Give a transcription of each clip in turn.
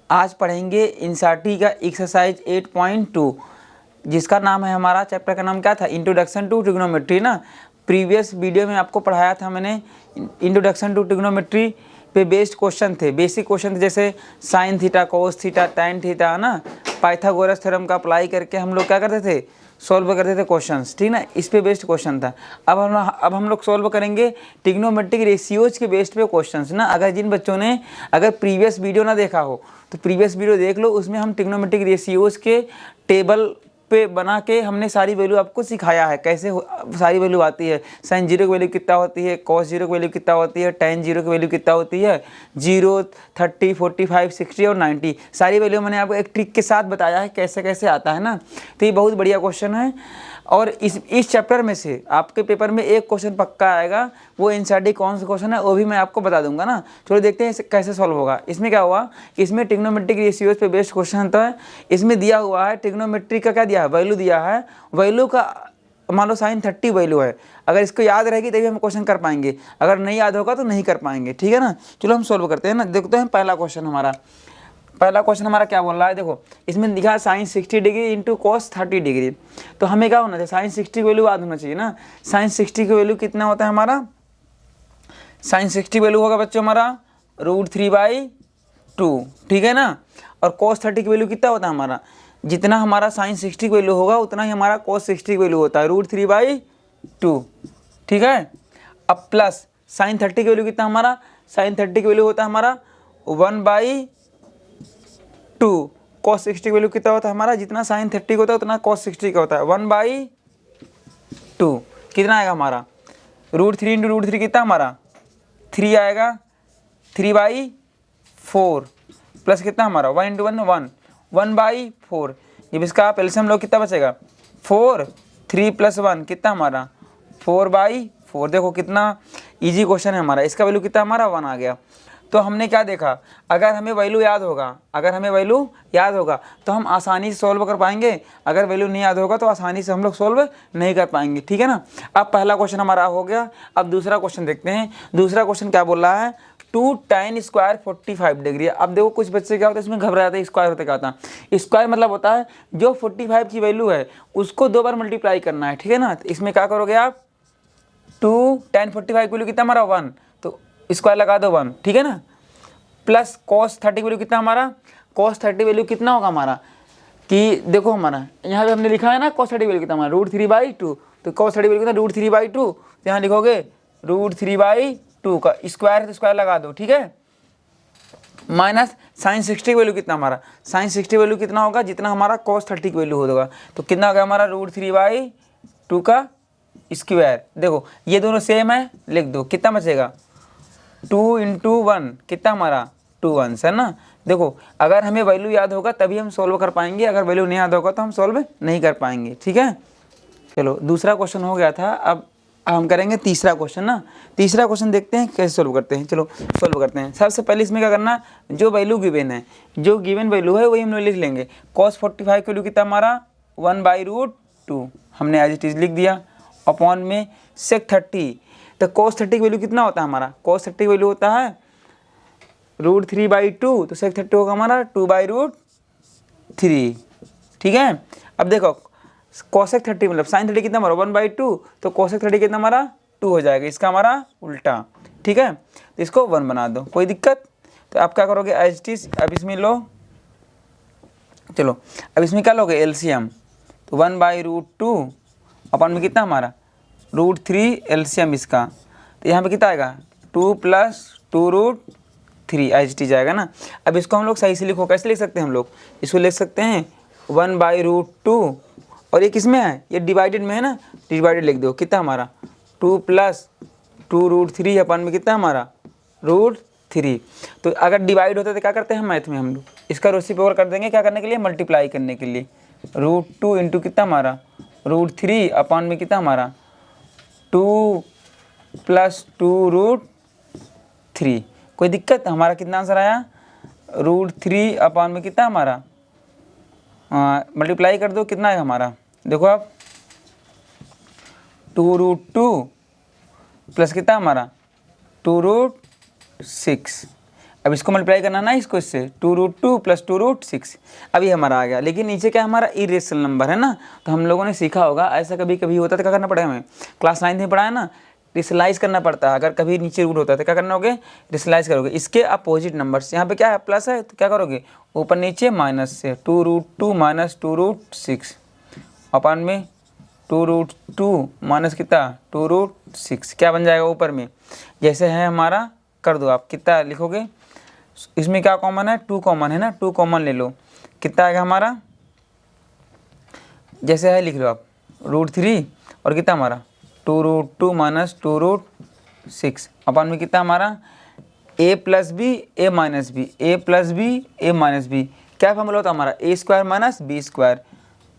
आज पढ़ेंगे एनसीईआरटी का एक्सरसाइज 8.2 जिसका नाम है, हमारा चैप्टर का नाम क्या था, इंट्रोडक्शन टू ट्रिग्नोमेट्री ना। प्रीवियस वीडियो में आपको पढ़ाया था मैंने, इंट्रोडक्शन टू ट्रिग्नोमेट्री पे बेस्ड क्वेश्चन थे, बेसिक क्वेश्चन थे, जैसे sine theta, cos theta, tan theta ना। पाइथागोरस थ्योरम का अप्लाई करके हम लोग क्या करते थे, सॉल्व करते थे क्वेश्चंस, ठीक ना। इस पे बेस्ड क्वेश्चन था। अब हम लोग सॉल्व करेंगे ट्रिग्नोमेट्रिक रेशियोज के बेस्ड पे क्वेश्चंस ना। अगर जिन बच्चों ने प्रीवियस वीडियो ना देखा हो तो प्रीवियस वीडियो देख लो, उसमें हम ट्रिग्नोमेट्रिक रेशियोज के टेबल पे बना के हमने सारी वैल्यू आपको सिखाया है, कैसे सारी वैल्यू आती है। साइन जीरो की वैल्यू कितना होती है, कॉस जीरो की वैल्यू कितना होती है, टैन जीरो की वैल्यू कितना होती है, 0, 30, 45, 60 और 90 सारी वैल्यू मैंने आपको एक ट्रिक के साथ बताया है कैसे कैसे आता है ना। तो ये बहुत बढ़िया क्वेश्चन है। और इस चैप्टर में से आपके पेपर में एक क्वेश्चन पक्का आएगा, वो एनसीईआरटी कौन सा क्वेश्चन है वो भी मैं आपको बता दूंगा ना। चलो देखते हैं कैसे सॉल्व होगा। इसमें क्या हुआ, इसमें ट्रिग्नोमेट्रिक रेशियोज पे बेस्ड क्वेश्चन तो है। इसमें दिया हुआ है ट्रिग्नोमेट्री का क्या दिया है, वैल्यू दिया है। वैल्यू का मान लो साइन 30 वैल्यू है, अगर इसको याद रहेगी तभी हम क्वेश्चन कर पाएंगे, अगर नहीं याद होगा तो नहीं कर पाएंगे, ठीक है ना। चलो हम सॉल्व करते हैं ना। देखते हैं पहला क्वेश्चन हमारा, पहला क्वेश्चन हमारा क्या बोल रहा है। देखो इसमें लिखा है sine 60 degree into cos 30 degree. तो हमें क्या होना चाहिए, साइन 60 की वैल्यू याद होना चाहिए ना। साइन 60 की वैल्यू कितना होता है हमारा, साइन 60 वैल्यू होगा बच्चों हमारा √3/2, ठीक है ना। और कॉस 30 की वैल्यू कितना होता है हमारा, जितना हमारा साइन 60 की वैल्यू होगा उतना ही हमारा कॉस 60 की वैल्यू होता है, √3/2, ठीक है। अब प्लस साइन 30 की वैल्यू कितना हमारा, साइन 30 की वैल्यू होता है हमारा 1/2, कॉस 60 की वैल्यू कितना होता है हमारा, जितना साइन 30 का होता है उतना कॉस 60 का होता है, 1/2 कितना आएगा हमारा, √3 इंटू √3 कितना हमारा 3 आएगा, 3/4 प्लस कितना हमारा 1 इंटू 1 1, 1/4। जब इसका आप एलसीएम लोग कितना बचेगा 4, 3 + 1 कितना हमारा 4/4। देखो कितना इजी क्वेश्चन है हमारा। इसका वैल्यू कितना हमारा 1 आ गया। तो हमने क्या देखा, अगर हमें वैल्यू याद होगा तो हम आसानी से सॉल्व कर पाएंगे, अगर वैल्यू नहीं याद होगा तो आसानी से हम लोग सॉल्व नहीं कर पाएंगे, ठीक है ना। अब पहला क्वेश्चन हमारा हो गया। अब दूसरा क्वेश्चन देखते हैं। दूसरा क्वेश्चन क्या बोल रहा है, 2 tan स्क्वायर 45 डिग्री। अब देखो कुछ बच्चे क्या होता है इसमें घबरा जाते हैं, स्क्वायर होता क्या होता है, स्क्वायर मतलब होता है जो 45 की वैल्यू है उसको 2 बार मल्टीप्लाई करना है, ठीक है ना। तो इसमें क्या करोगे आप, 2 tan 45 की वैल्यू कितना हमारा 1, तो स्क्वायर लगा दो 1, ठीक है ना। प्लस कॉस 30 वैल्यू कितना हमारा, कॉस 30 वैल्यू कितना होगा हमारा, कि देखो हमारा यहाँ पे हमने लिखा है ना कॉस 30 वैल्यू कितना हमारा √3/2, तो कॉस 30 वैल्यू कितना √3/2, तो यहाँ लिखोगे √3/2 का स्क्वायर है तो स्क्वायर लगा दो, ठीक है। माइनस साइन 60 की वैल्यू कितना हमारा, साइन 60 वैल्यू कितना होगा जितना हमारा कॉस 30 की वैल्यू होगा, तो कितना होगा हमारा √3/2 का स्क्वायर। देखो ये दोनों सेम है, लिख दो, कितना बचेगा 2 इंटू 1 कितना हमारा 2 1 है ना। देखो अगर हमें वैल्यू याद होगा तभी हम सॉल्व कर पाएंगे, अगर वैल्यू नहीं याद होगा तो हम सॉल्व नहीं कर पाएंगे, ठीक है। चलो दूसरा क्वेश्चन हो गया था। अब हम करेंगे तीसरा क्वेश्चन ना। तीसरा क्वेश्चन देखते हैं कैसे सॉल्व करते हैं। चलो सॉल्व करते हैं। सबसे पहले इसमें क्या करना, जो वैल्यू गिवन है, जो गिवन वैल्यू है वही हम लोग लिख लेंगे। कॉस 45 की वैल्यू कितना हमारा 1/√2 हमने एज इट इज लिख दिया, अपॉन में सेक 30। तो कॉस 30 की वैल्यू कितना होता है हमारा, कॉस 30 की वैल्यू होता है √3/2, तो सेक 30 होगा हमारा 2/√3, ठीक है। अब देखो कोसेक 30 मतलब साइन 30 कितना हमारा 1/2, तो कोसेक 30 कितना हमारा 2 हो जाएगा, इसका हमारा उल्टा, ठीक है। तो इसको 1 बना दो, कोई दिक्कत। तो आप क्या करोगे एज इट इज, अब इसमें लो, चलो अब इसमें क्या लोगे एलसीएम, तो 1/√2 अपन में कितना हमारा √3 एलसीएम इसका, तो यहाँ पे कितना आएगा 2 + 2√3 एज इट इज आएगा ना। अब इसको हम लोग सही से लिखो, कैसे लिख सकते हैं हम लोग, इसको लिख सकते हैं 1/√2, और ये किस में है, ये डिवाइडेड में है ना, डिवाइडेड लिख दो, कितना हमारा 2 + 2√3 अपन में कितना हमारा √3। तो अगर डिवाइड होता है तो क्या करते हैं मैथ में हम लोग, इसका रेसिप्रोकल कर देंगे, क्या करने के लिए, मल्टीप्लाई करने के लिए। √2 इंटू कितना हमारा √3 अपन में कितना हमारा 2 + 2√3। कोई दिक्कत, हमारा कितना आंसर आया √3 अपन में कितना हमारा, मल्टीप्लाई कर दो, कितना है हमारा, देखो आप 2√2 प्लस कितना हमारा 2√6। अब इसको मल्टीप्लाई करना ना इसको इससे, 2√2 प्लस 2√6, अभी हमारा आ गया। लेकिन नीचे क्या हमारा इरेशनल नंबर है ना, तो हम लोगों ने सीखा होगा ऐसा कभी कभी होता है तो क्या करना पड़ेगा हमें, क्लास 9 में पढ़ा है ना, रिसलाइज करना पड़ता है। अगर कभी नीचे रूट होता है तो क्या करना होगे, रिसलाइज करोगे। इसके अपोजिट नंबर्स, यहाँ पे क्या है प्लस है तो क्या करोगे ऊपर नीचे माइनस से, 2√2 माइनस 2√6 अपन में 2√2 माइनस कितना 2√6, क्या बन जाएगा ऊपर में जैसे है हमारा, कर दो आप, कितना लिखोगे, इसमें क्या कॉमन है 2 कॉमन है ना, 2 कॉमन ले लो, कितना आएगा हमारा, जैसे है लिख लो आप √3 और कितना हमारा 2√2 माइनस 2√6 अपन में कितना हमारा a plus B A minus B, A plus B A minus B, क्या फॉर्मूला होता है हमारा A square minus B square,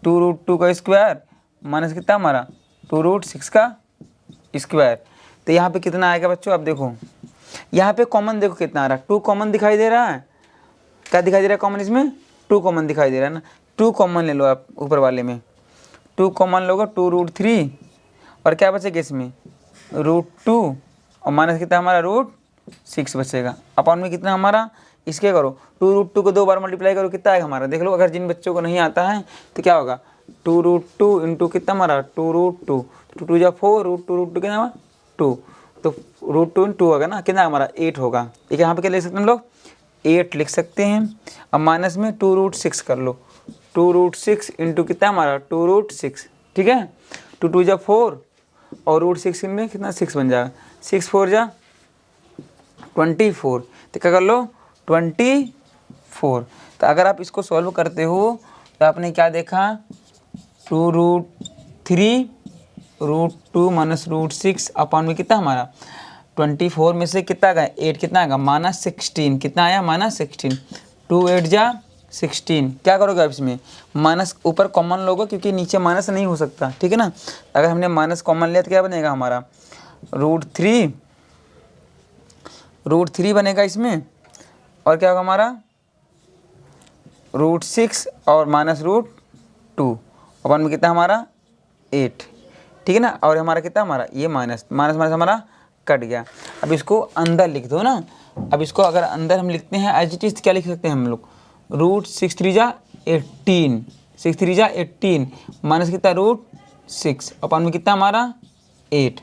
2√2 का स्क्वायर माइनस कितना हमारा 2√6 का स्क्वायर। तो यहाँ पे कितना आएगा बच्चों, आप देखो यहाँ पे कॉमन देखो कितना आ रहा है, 2 कॉमन दिखाई दे रहा है, क्या दिखाई दे रहा है कॉमन, इसमें 2 कॉमन दिखाई दे रहा है ना, 2 कॉमन ले लो आप ऊपर वाले में, 2 कॉमन लोगे 2√3 और क्या बचेगा इसमें √2 और माइनस कितना हमारा √6 बचेगा। अपन में कितना हमारा, इसके करो 2√2 को 2 बार मल्टीप्लाई करो कितना आएगा हमारा, देख लो अगर जिन बच्चों को नहीं आता है तो क्या होगा 2√2 इंटू कितना हमारा 2√2, 2 जा 4, √2 कितना हमारा 2, तो √2 इंटू होगा ना कितना हमारा 8 होगा। एक यहाँ पे क्या लिख सकते हैं हम लोग 8 लिख सकते हैं। अब माइनस में 2√6 कर लो, 2√6 इंटू कितना हमारा 2√6, ठीक है, 2 जा 4 और √6 में कितना 6 बन जाएगा, 6 4 जा 24, तो क्या कर लो 24। तो अगर आप इसको सॉल्व करते हो तो आपने क्या देखा 2√3 √2 माइनस √6 अपॉन में कितना हमारा 24 में से कितना आएगा 8, कितना आएगा -16, कितना आया -16, 2 8 जा 16, क्या करोगे आप इसमें माइनस ऊपर कॉमन लोगे क्योंकि नीचे माइनस नहीं हो सकता, ठीक है ना। अगर हमने माइनस कॉमन लिया तो क्या बनेगा हमारा √3 बनेगा इसमें, और क्या होगा हमारा √6 और माइनस √2 अपन में कितना हमारा 8, ठीक है ना। और हमारा कितना हमारा ये माइनस माइनस माइनस हमारा कट गया। अब इसको अंदर लिख दो ना, अब इसको अगर अंदर हम लिखते हैं एज इट इज क्या लिख सकते हैं हम लोग √6 3 जा 18, 6 3 जा 18 माइनस कितना √6 अपन में कितना हमारा 8।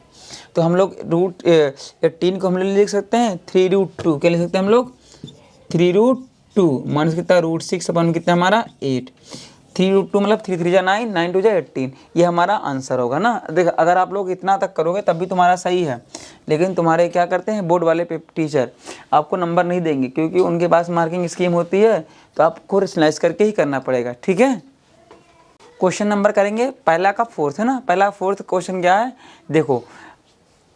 तो हम लोग √18 को हम लोग लिख सकते हैं 3√2, क्या लिख सकते हैं हम लोग 3√2 माइनस कितना √6 अपन में कितना हमारा 8, 3√2 मतलब 3 3 जा 9, 9 2 जा 18, ये हमारा आंसर होगा ना। देख अगर आप लोग इतना तक करोगे तब भी तुम्हारा सही है, लेकिन तुम्हारे क्या करते हैं बोर्ड वाले टीचर आपको नंबर नहीं देंगे क्योंकि उनके पास मार्किंग स्कीम होती है, तो आपको रिसलाइज करके ही करना पड़ेगा, ठीक है। क्वेश्चन नंबर करेंगे पहला का 4th है ना, पहला 4th क्वेश्चन क्या है देखो,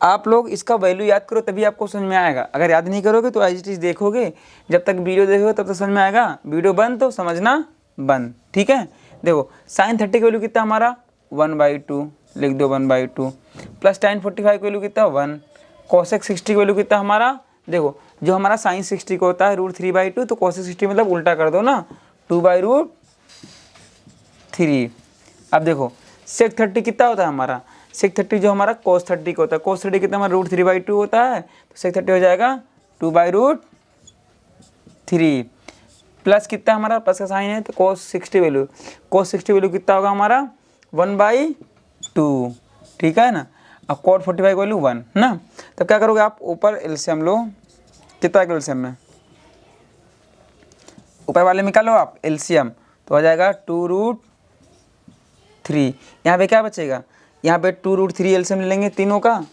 आप लोग इसका वैल्यू याद करो तभी आपको समझ में आएगा, अगर याद नहीं करोगे तो एज इट इज देखोगे, जब तक वीडियो देखोगे तब तक समझ में आएगा, वीडियो बंद तो समझना बंद, ठीक है। देखो sin 30 की वैल्यू कितना हमारा 1/2 लिख दो 1/2 प्लस tan 45 की वैल्यू कितना 1, cosec 60 की वैल्यू कितना हमारा, देखो जो हमारा sin 60 को होता है √3/2, तो cosec 60 मतलब उल्टा कर दो ना 2/√3। अब देखो sec 30 कितना होता है हमारा, sec 30 जो हमारा cos 30 का होता है, cos 30 कितना हमारा √3/2 होता है, तो sec 30 हो जाएगा 2/√3 प्लस कितना हमारा प्लस का साइन है तो cos 60 वैल्यू कितना होगा हमारा 1/2, ठीक है ना। अब cot 45 की वैल्यू 1 ना, तब क्या करोगे आप ऊपर एलसीएम लो, कितना का एलसीएम में ऊपर वाले में क्या लो आप एलसीएम, तो हो जाएगा 2√3, यहाँ पे क्या बचेगा, यहाँ पे 2√3 एलसीएम ले लेंगे तीनों का,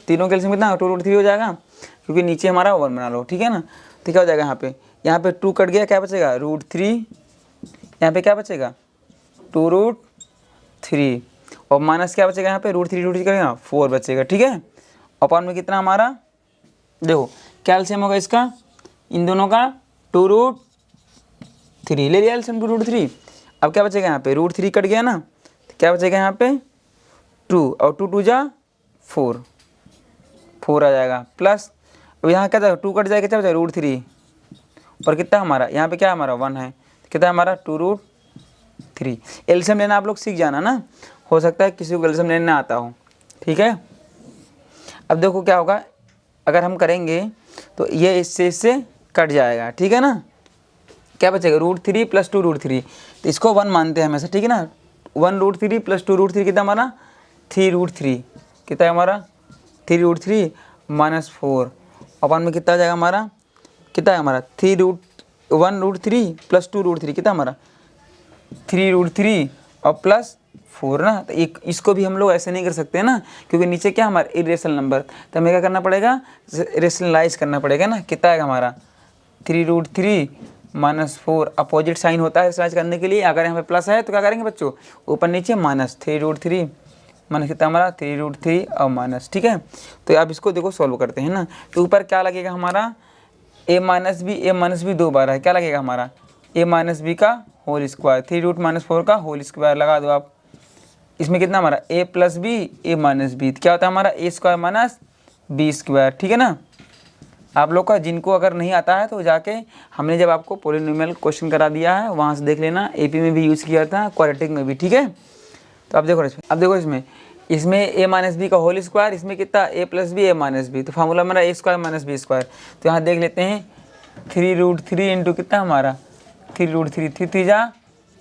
तीनों का एलसीएम कितना 2√3 हो जाएगा क्योंकि नीचे हमारा 1 बना लो, ठीक है ना। तो क्या हो जाएगा यहाँ पे 2 कट गया, क्या बचेगा √3, यहाँ पे क्या बचेगा 2√3 और माइनस क्या बचेगा यहाँ पे √3 करेगा 4 बचेगा, ठीक है। अपॉन में कितना हमारा देखो क्या एलसीएम होगा इसका इन दोनों का 2√3 ले लिया एलसीएम 2√3। अब क्या बचेगा यहाँ पे √3 कट गया ना, तो क्या बचेगा यहाँ पे 2 और 2 2 जा 4 आ जाएगा प्लस, अब यहाँ क्या जाएगा 2 कट जाएगा, क्या बचेगा √3 और कितना हमारा यहाँ पे क्या हमारा 1 है, कितना हमारा 2√3। एलसीएम लेना आप लोग सीख जाना ना, हो सकता है किसी को एलसीएम लेना आता हो, ठीक है। अब देखो क्या होगा अगर हम करेंगे तो ये इससे कट जाएगा, ठीक है ना। क्या बचेगा, √3 + 2 √3, तो इसको 1 मानते हैं हमेशा, ठीक है ना। 1 √3 + 2 √3 कितना हमारा 3 √3, कितना है हमारा 3 √3 -4 अपन में कितना आ जाएगा हमारा, कितना है हमारा 1 √3 + 2 √3 कितना हमारा 3 √3 और +4 ना। तो एक इसको भी हम लोग ऐसे नहीं कर सकते हैं ना, क्योंकि नीचे क्या हमारा इरेशनल नंबर, तो हमें क्या करना पड़ेगा, रेशनलाइज करना पड़ेगा ना। कितना आएगा हमारा 3 √3 -4, अपोजिट साइन होता है रेशनलाइज करने के लिए। अगर यहाँ पे प्लस है तो क्या करेंगे बच्चों, ऊपर नीचे माइनस, 3 √3 माइनस कितना हमारा 3 √3 और माइनस, ठीक है। तो अब इसको देखो सॉल्व करते हैं ना। तो ऊपर क्या लगेगा हमारा a - b 2 बार है, क्या लगेगा हमारा a - b का होल स्क्वायर, 3 √-4 का होल स्क्वायर लगा दो आप। इसमें कितना हमारा a + b a - b, क्या होता है हमारा a² - b², ठीक है ना। आप लोग का जिनको अगर नहीं आता है तो जाके हमने जब आपको पॉलिनोमियल क्वेश्चन करा दिया है वहाँ से देख लेना, AP में भी यूज़ किया था, क्वाड्रेटिक में भी, ठीक है। तो अब देखो इसमें a - b का होल स्क्वायर, इसमें कितना a + b a - b, तो फार्मूला हमारा a² - b²। तो यहाँ देख लेते हैं 3 √3 इंटू कितना हमारा 3 √3, 3 3 जा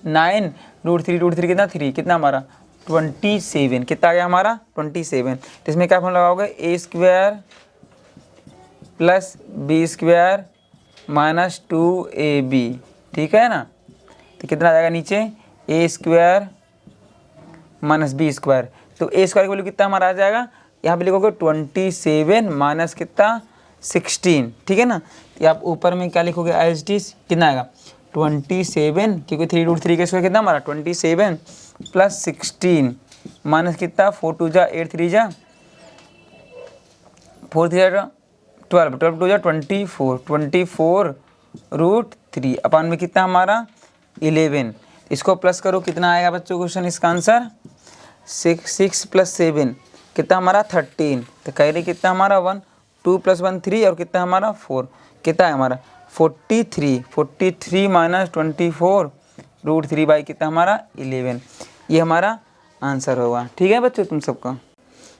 9, √3 कितना 3, कितना हमारा 27, कितना आ गया हमारा 27। तो इसमें क्या फॉर्मूला लगाओगे, a² + b² - 2ab, ठीक है ना। तो कितना आ जाएगा नीचे a² - b²। तो a² की वैल्यू कितना हमारा आ जाएगा, यहाँ पे लिखोगे 27 माइनस कितना 16, ठीक है ना। तो आप ऊपर में क्या लिखोगे एज इट इज, कितना आएगा 27, क्योंकि 3 √3 का स्क्वायर कितना हमारा 27 + 16 माइनस कितना 4 2 जा 8 3 जा 4 3 जा 12 12 2 जा 24 √3 अपन में कितना हमारा 11। इसको प्लस करो, कितना आएगा बच्चों क्वेश्चन, इसका आंसर 6 + 7 कितना हमारा 13। तो कह रही कितना हमारा 1 2 + 1 3 और कितना हमारा 4, कितना है हमारा 43 - 24 √3 बाई कितना हमारा 11, ये हमारा आंसर होगा, ठीक है बच्चों तुम सबका।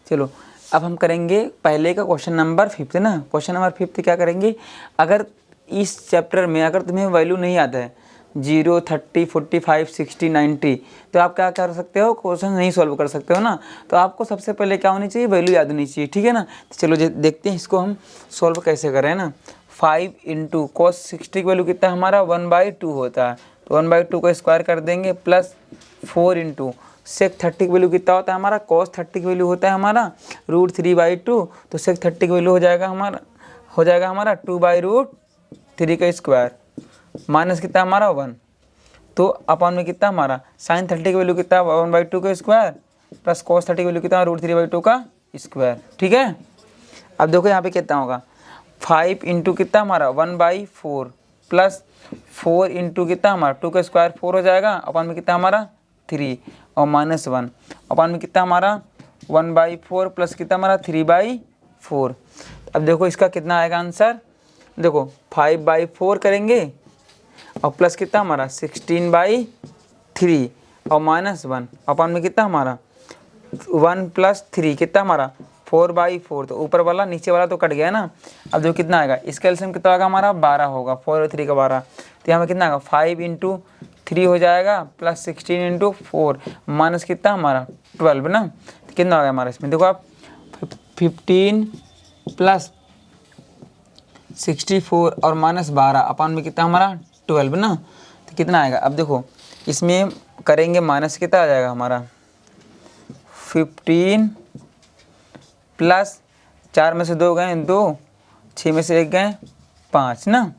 चलो अब हम करेंगे पहले का क्वेश्चन नंबर 5 ना। क्वेश्चन नंबर 5 क्या करेंगे, अगर इस चैप्टर में अगर तुम्हें वैल्यू नहीं आता है 0 30 45 60 90, तो आप क्या कर सकते हो, क्वेश्चन नहीं सॉल्व कर सकते हो ना। तो आपको सबसे पहले क्या होनी चाहिए, वैल्यू याद होनी चाहिए, ठीक है ना। तो चलो देखते हैं इसको हम सॉल्व कैसे करें ना। 5 × cos 60 की वैल्यू कितना हमारा 1/2 होता है, तो 1/2 को स्क्वायर कर देंगे, प्लस 4 × sec 30 की वैल्यू कितना होता है हमारा, cos 30 की वैल्यू होता है हमारा √3/2, तो sec 30 की वैल्यू हो जाएगा हमारा 2/√3 का स्क्वायर माइनस कितना हमारा 1, तो अपन में कितना हमारा sin 30 की वैल्यू कितना 1/2 का स्क्वायर प्लस cos 30 की वैल्यू कितना √3/2 का स्क्वायर, ठीक है। अब देखो यहाँ पे कितना होगा 5 × कितना हमारा 1/4 प्लस 4 × कितना हमारा 2 का स्क्वायर 4 हो जाएगा, अपन में कितना हमारा 3 और -1, अपन में कितना हमारा 1/4 प्लस कितना हमारा 3/4। अब देखो इसका कितना आएगा आंसर, देखो 5/4 करेंगे और प्लस कितना हमारा 16/3 और -1, अपन में कितना हमारा 1 + 3 कितना हमारा 4/4, तो ऊपर वाला नीचे वाला तो कट गया ना। अब देखो कितना आएगा, इसका एलसीएम कितना आएगा हमारा 12 होगा, 4 और 3 का 12, तो यहाँ में कितना आएगा 5 × 3 हो जाएगा प्लस 16 × 4 माइनस कितना हमारा 12 ना। तो कितना आ गया हमारा इसमें, देखो आप 15 + 64 और -12 अपन में कितना हमारा 12 ना। तो कितना आएगा, अब देखो इसमें करेंगे माइनस कितना आ जाएगा हमारा 15 प्लस 4 में से 2 गए 2, 6 में से 1 गए 5 ना,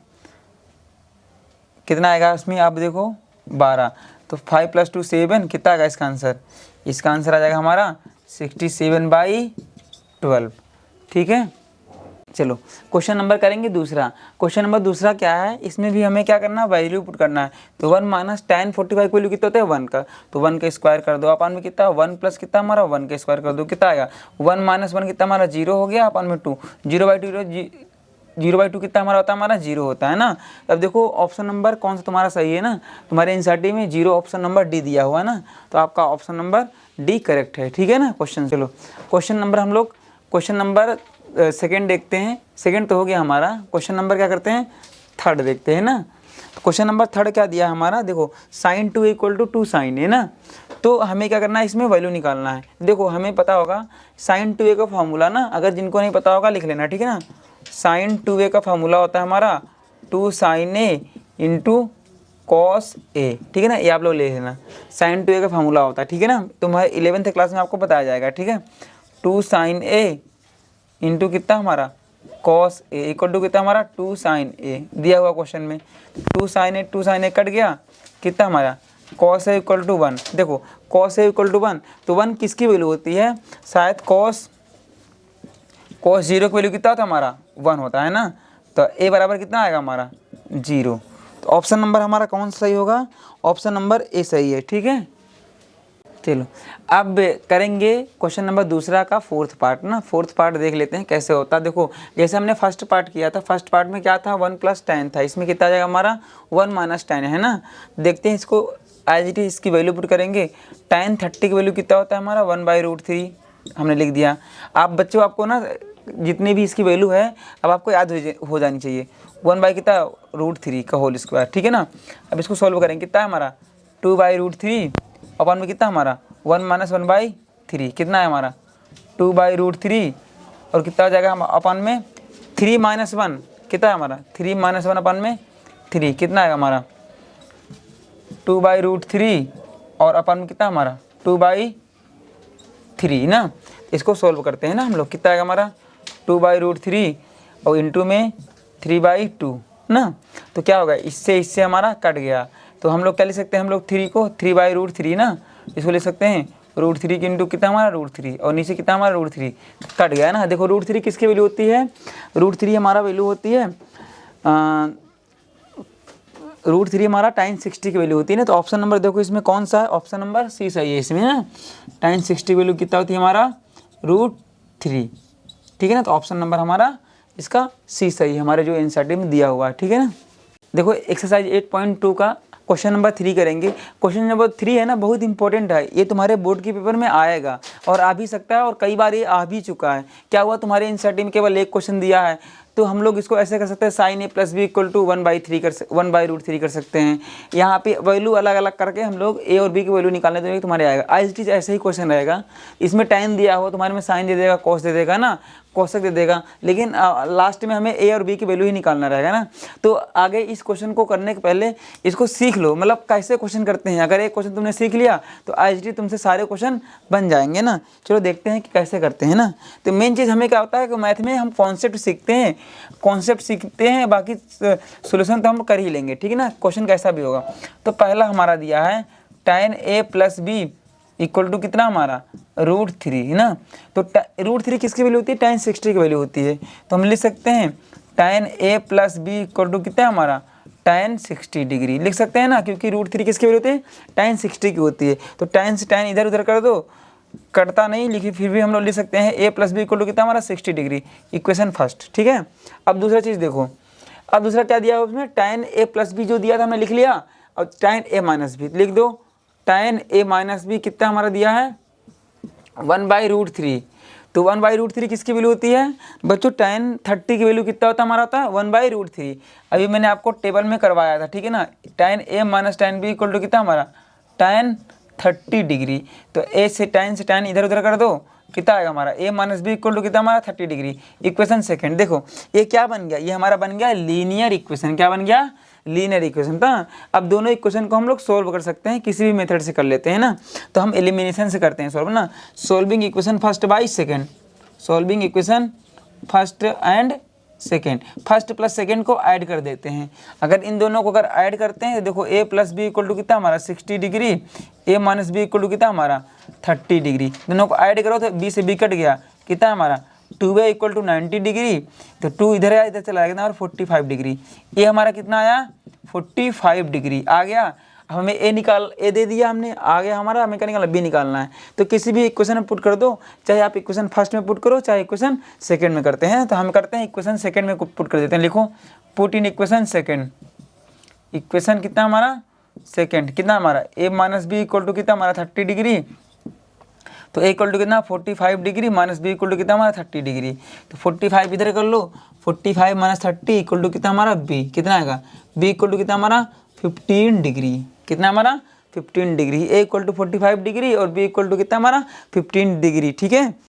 कितना आएगा इसमें आप देखो 12, तो 5 + 2 7, कितना आएगा इसका आंसर, इसका आंसर आ जाएगा हमारा 67/12, ठीक है। चलो क्वेश्चन नंबर करेंगे दूसरा। क्वेश्चन नंबर दूसरा क्या है, इसमें भी हमें क्या करना है, वैल्यू पुट करना है। तो 1 - tan 45 की वैल्यू कितना होता है 1 का, तो 1 का स्क्वायर कर दो, अपन में कितना 1 प्लस कितना हमारा 1 का स्क्वायर कर दो, कितना आएगा 1 - 1 कितना हमारा 0 हो गया, अपन में 2 0/2 कितना हमारा होता है, हमारा 0 होता है ना। अब देखो ऑप्शन नंबर कौन सा तुम्हारा सही है ना, तुम्हारे एनसीईआरटी में 0 ऑप्शन नंबर डी दिया हुआ है ना, तो आपका ऑप्शन नंबर डी करेक्ट है, ठीक है ना। क्वेश्चन चलो क्वेश्चन नंबर हम लोग क्वेश्चन नंबर सेकंड देखते हैं, सेकंड तो हो गया हमारा। क्वेश्चन नंबर क्या करते हैं थर्ड देखते हैं ना। तो क्वेश्चन नंबर थर्ड क्या दिया हमारा, देखो साइन 2 इक्वल टू 2 साइन है ना। तो हमें क्या करना है, इसमें वैल्यू निकालना है। देखो हमें पता होगा साइन 2a का फॉर्मूला ना, अगर जिनको नहीं पता होगा लिख लेना, ठीक है ना। साइन 2a का फॉर्मूला होता है हमारा 2 sign a into cos A, ठीक है ना। ये आप लोग ले लेना, साइन 2a का फॉर्मूला होता है, ठीक है ना। तुम्हारे 11th क्लास में आपको बताया जाएगा, ठीक है। 2 साइन a इंटू कितना हमारा कॉस ए इक्वल टू कितना हमारा 2 साइन ए दिया हुआ क्वेश्चन में। 2 साइन ए कट गया, कितना हमारा कॉस ए इक्वल टू 1। देखो कॉस ए इक्वल टू 1, तो 1 किसकी वैल्यू होती है, शायद कॉस 0 की वैल्यू कितना होता है हमारा 1 होता है ना। तो ए बराबर कितना आएगा हमारा 0। तो ऑप्शन नंबर हमारा कौन सा सही होगा, ऑप्शन नंबर ए सही है, ठीक है। चलो अब करेंगे क्वेश्चन नंबर दूसरा का फोर्थ पार्ट ना। फोर्थ पार्ट देख लेते हैं कैसे होता है। देखो जैसे हमने फर्स्ट पार्ट किया था, फर्स्ट पार्ट में क्या था 1 + tan था, इसमें कितना आ जाएगा हमारा 1 - tan है ना। देखते हैं इसको एज इट इज इसकी वैल्यू पुट करेंगे। tan 30 की वैल्यू कितना होता है हमारा 1/√3 हमने लिख दिया। आप बच्चों आपको ना जितनी भी इसकी वैल्यू है अब आपको याद हो जानी चाहिए। 1/√3 का होल स्क्वायर, ठीक है ना। अब इसको सॉल्व करेंगे, कितना है हमारा 2/√3 अपन में कितना हमारा 1 - 1/3 कितना है हमारा 2/√3 और कितना हो जाएगा हम अपन में 3 - 1 कितना है हमारा 3 - 1 अपन में 3 कितना है हमारा 2/√3 और अपन में कितना हमारा 2/3 ना। इसको सॉल्व करते हैं ना हम लोग, कितना आएगा हमारा 2/√3 और इंटू में 3/2 ना। तो क्या होगा, इससे हमारा कट गया। तो हम लोग क्या लिख सकते हैं, हम लोग 3 को 3/√3 ना, इसको लिख सकते हैं √3 की इंटू कितना हमारा √3 और नीचे कितना हमारा √3 कट गया ना। देखो √3 किसकी वैल्यू होती है, √3 हमारा वैल्यू होती है √3 हमारा tan 60 की वैल्यू होती है ना। तो ऑप्शन नंबर देखो इसमें कौन सा है, ऑप्शन नंबर सी सही है इसमें ना। tan 60 वैल्यू कितना होती है हमारा √3, ठीक है ना। तो ऑप्शन नंबर हमारा इसका सी सही है, हमारे जो एनसीईआरटी में दिया हुआ है, ठीक है ना। देखो एक्सरसाइज 8.2 का क्वेश्चन नंबर 3 करेंगे। क्वेश्चन नंबर 3 है ना, बहुत इंपॉर्टेंट है, ये तुम्हारे बोर्ड के पेपर में आएगा और आ भी सकता है और कई बार ये आ भी चुका है। क्या हुआ, तुम्हारे एनसीईआरटी में केवल एक क्वेश्चन दिया है, तो हम लोग इसको ऐसे कर सकते हैं sine a + b equal to 1/√3 कर सकते हैं। यहाँ पे वैल्यू अलग अलग करके हम लोग a और b की वैल्यू निकालने तो तुम्हारे आएगा। आज चीज़ ऐसे ही क्वेश्चन रहेगा, इसमें टाइम दिया हो तुम्हारे में साइन दे देगा, कॉस दे देगा ना, कोशक दे देगा, लेकिन लास्ट में हमें a और b की वैल्यू ही निकालना रहेगा ना। तो आगे इस क्वेश्चन को करने के पहले इसको सीख लो, मतलब कैसे क्वेश्चन करते हैं। अगर एक क्वेश्चन तुमने सीख लिया तो आज तुमसे सारे क्वेश्चन बन जाएंगे ना। चलो देखते हैं कि कैसे करते हैं ना। तो मेन चीज़ हमें क्या होता है कि मैथ में हम कॉन्सेप्ट सीखते हैं, बाकी सोल्यूशन तो हम कर ही लेंगे, ठीक है ना, क्वेश्चन कैसा भी होगा। तो पहला हमारा दिया है tan a + b equal to कितना हमारा √3 है ना। तो √3 किसकी वैल्यू होती है, tan 60 की वैल्यू होती है। तो हम लिख सकते हैं tan a + b equal to कितना हमारा tan 60 डिग्री लिख सकते हैं ना, क्योंकि √3 किसकी वैल्यू होती है tan 60 की होती है। तो tan से tan इधर उधर कर दो, कटता नहीं, लिखिए फिर भी हम लोग लिख सकते हैं a + b इक्वल टू कितना हमारा 60 डिग्री, इक्वेशन फर्स्ट, ठीक है। अब दूसरा चीज़ देखो, अब दूसरा क्या दिया है उसमें tan a + b जो दिया था हमने लिख लिया, और tan a - b लिख दो। tan a - b कितना हमारा दिया है 1/√3। तो 1/√3 किसकी वैल्यू होती है बच्चों, tan 30 की वैल्यू कितना होता है हमारा होता है 1/√3। अभी मैंने आपको टेबल में करवाया था, ठीक है ना। tan a - tan b equal to कितना हमारा tan 30 डिग्री। तो a से tan इधर उधर कर दो, कितना आएगा हमारा a - b इक्वल टू कितना हमारा 30 डिग्री, इक्वेशन सेकंड। देखो ये क्या बन गया, ये हमारा बन गया लीनियर इक्वेशन। क्या बन गया, लीनियर इक्वेशन था। अब दोनों इक्वेशन को हम लोग सोल्व कर सकते हैं, किसी भी मेथड से कर लेते हैं ना। तो हम एलिमिनेशन से करते हैं सोल्व ना, solving equation first by second, solving equation first and second, first plus second को ऐड कर देते हैं। अगर इन दोनों को अगर ऐड करते हैं तो देखो a + b इक्वल टू कितना हमारा 60 degree, a - b equal to कितना हमारा 30 डिग्री। दोनों को ऐड करो तो b से b कट गया, कितना हमारा 2a इक्वल टू 90 डिग्री। तो 2 इधर आया, इधर चला गया और 45 डिग्री। ये हमारा कितना आया 45 डिग्री आ गया। हमें ए दे दिया हमने, आ गया हमारा, हमें क्या निकालना बी निकालना है। तो किसी भी इक्वेशन में पुट कर दो, चाहे आप इक्वेशन फर्स्ट में पुट करो चाहे इक्वेशन सेकंड में करते हैं। तो हम करते हैं इक्वेशन सेकंड में पुट कर देते हैं। लिखो put in equation second, equation कितना हमारा सेकंड, कितना हमारा a - b इक्वल टू कितना हमारा 30 डिग्री। तो ए इक्वल टू कितना 45 degree minus B equal to कितना हमारा 30 डिग्री। तो 45 इधर कर लो, 45 माइनस 30 इक्वल टू कितना हमारा बी, कितना आएगा बी इक्वल टू कितना हमारा 15 डिग्री, कितना हमारा 15 degree. A equal to 45 degree और बी इक्वल टू कितना हमारा 15 डिग्री, ठीक है।